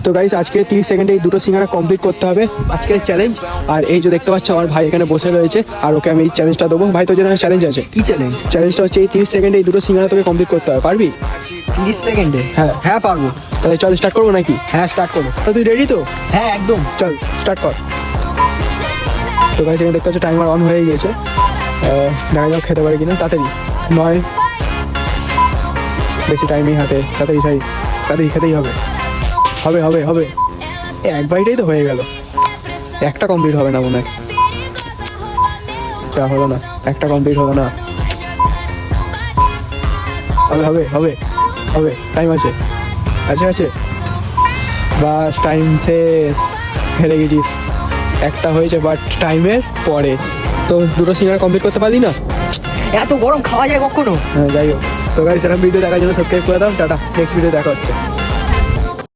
তো গাইস আজকে 30 সেকেন্ডে এই দুটো সিঙ্গারা কমপ্লিট করতে হবে আজকের চ্যালেঞ্জ। আর এই যে দেখতে পাচ্ছ আমার ভাই এখানে বসে রয়েছে, আর ওকে আমি এই চ্যালেঞ্জটা দেবো। ভাই তোর জন্য চ্যালেঞ্জ আছে। কি চ্যালেঞ্জ? চ্যালেঞ্জটা হচ্ছে এই 30 সেকেন্ডে এই দুটো সিঙ্গারা তোকে কমপ্লিট করতে হবে, পারবি? 30 সেকেন্ডে? হ্যাঁ হ্যাঁ পারবো। তাহলে চল স্টার্ট করবো নাকি? হ্যাঁ স্টার্ট করো। তো তুই রেডি তো? হ্যাঁ একদম। চল স্টার্ট কর। তো গাইস এখানে দেখতে পাচ্ছ টাইমার অন হয়ে গিয়েছে, দেখা যাক খেতে পারে কিনা। তাড়াতাড়ি নয়, বেশি টাইম নেই হাতে, তাড়াতাড়ি চাই, তাড়াতাড়ি খেতেই হবে। হবে হবে হবে, এক বাইটেই তো হয়ে গেল, একটা কমপ্লিট হবে না মনে হয়। যা হলো না, একটা কমপ্লিট হলো না। হবে হবে হবে হবে, টাইম আছে আছে আছে। বাস টাইম শেষ, হেরে গেছিস। একটা হয়েছে বাট টাইমের পরে। তো দুটো সিঙ্গারা কমপ্লিট করতে পারলি না। এত গরম খাওয়া যায় কখনো? হ্যাঁ যাই হোক। তো গাইস এরকম ভিডিও দেখার জন্য সাবস্ক্রাইব করে দাও। টাটা, নেক্সট ভিডিও দেখা হচ্ছে।